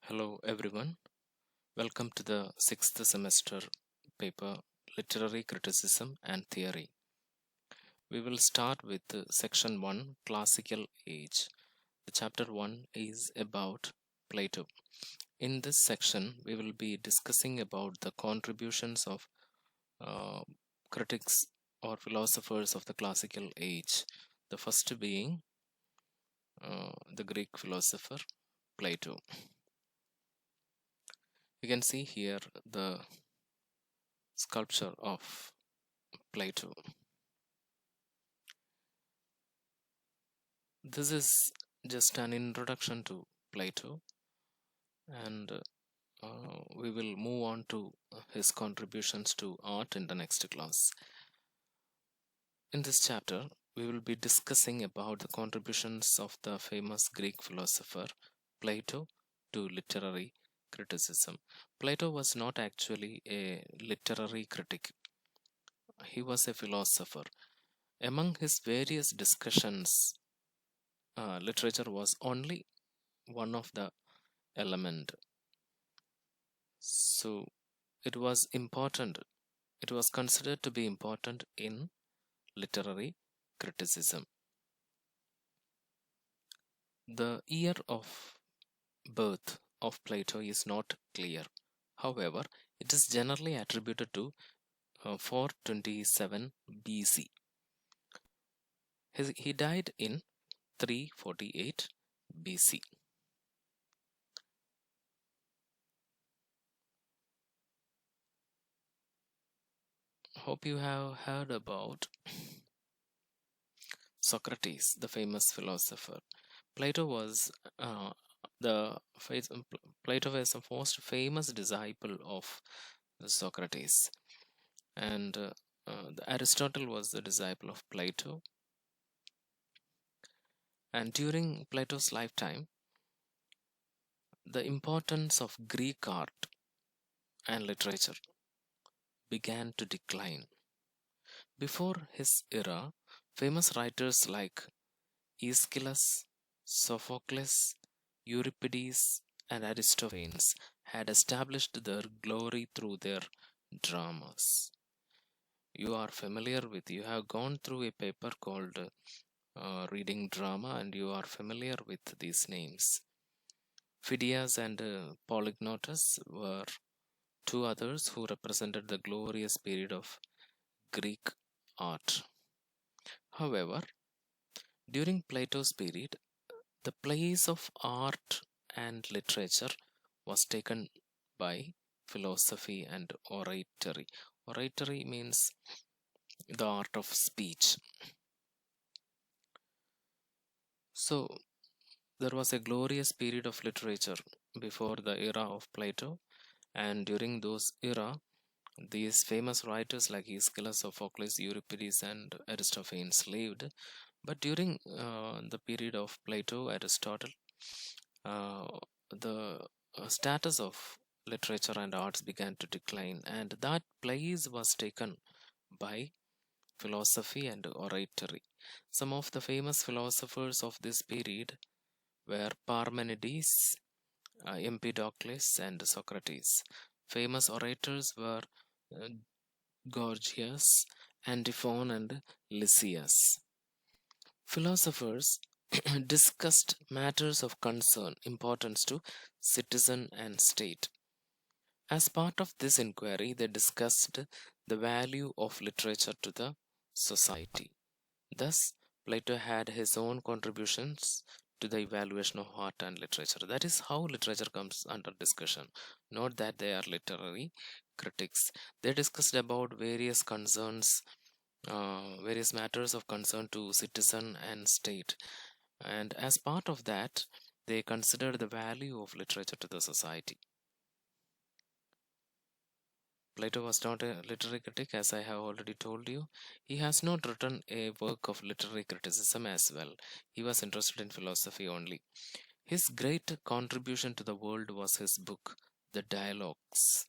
Hello everyone, welcome to the sixth semester paper Literary Criticism and Theory. We will start with section 1 Classical Age. The chapter 1 is about Plato. In this section, we will be discussing about the contributions of uh, critics or philosophers of the classical age. The first being the Greek philosopher Plato. You can see here the sculpture of Plato. This is just an introduction to Plato, and we will move on to his contributions to art in the next class. In this chapter, we will be discussing about the contributions of the famous Greek philosopher Plato to literary criticism. Plato was not actually a literary critic, he was a philosopher. Among his various discussions, literature was only one of the element. So it was important, it was considered to be important in literary criticism. The year of birth of Plato is not clear. However, it is generally attributed to 427 BC. He died in 348 BC. Hope you have heard about Socrates, the famous philosopher. Plato was Plato was the most famous disciple of Socrates, and Aristotle was the disciple of Plato. And during Plato's lifetime, the importance of Greek art and literature began to decline. Before his era, famous writers like Aeschylus, Sophocles, Euripides, and Aristophanes had established their glory through their dramas. You are familiar with, you have gone through a paper called Reading Drama, and you are familiar with these names. Phidias and Polygnotus were two others who represented the glorious period of Greek art. However, during Plato's period, the place of art and literature was taken by philosophy and oratory. Oratory means the art of speech. So, there was a glorious period of literature before the era of Plato, and during those era, these famous writers like Aeschylus, Sophocles, Euripides, and Aristophanes lived. But during the period of Plato, Aristotle, uh, the status of literature and arts began to decline, and that place was taken by philosophy and oratory. Some of the famous philosophers of this period were Parmenides, Empedocles, and Socrates. Famous orators were uh, Gorgias, Antiphon, and Lysias. Philosophers discussed matters of concern, importance to citizen and state. As part of this inquiry, they discussed the value of literature to the society. Thus, Plato had his own contributions to the evaluation of art and literature. That is how literature comes under discussion. Not that they are literary critics. They discussed about various concerns, various matters of concern to citizen and state. And as part of that, they considered the value of literature to the society. Plato was not a literary critic, as I have already told you. He has not written a work of literary criticism as well. He was interested in philosophy only. His great contribution to the world was his book, The Dialogues.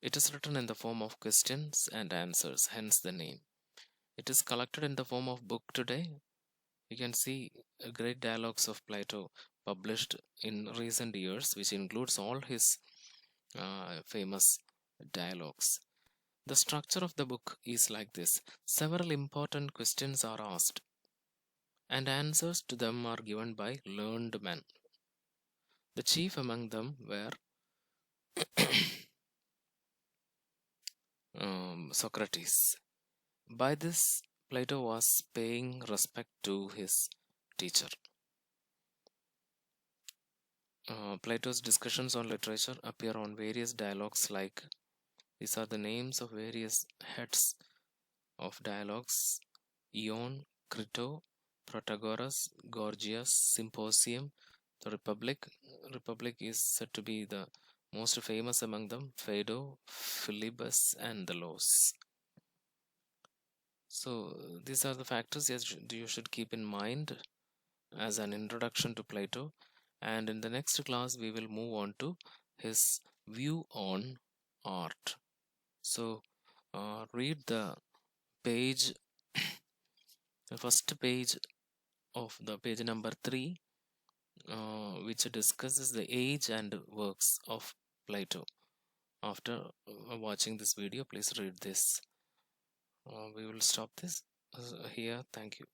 It is written in the form of questions and answers, hence the name. It is collected in the form of book today. You can see great dialogues of Plato published in recent years, which includes all his famous dialogues. The structure of the book is like this: several important questions are asked, and answers to them are given by learned men. The chief among them were Socrates. By this, Plato was paying respect to his teacher. Plato's discussions on literature appear on various dialogues, like these are the names of various heads of dialogues: Ion, Crito, Protagoras, Gorgias, Symposium, the Republic. Republic is said to be the most famous among them: Phaedo, Philebus, and the Laws. So these are the factors you should keep in mind as an introduction to Plato. And in the next class, we will move on to his view on art. So read the page, the first page of the page number 3, which discusses the age and works of Plato. After watching this video, please read this. We will stop this here. Thank you.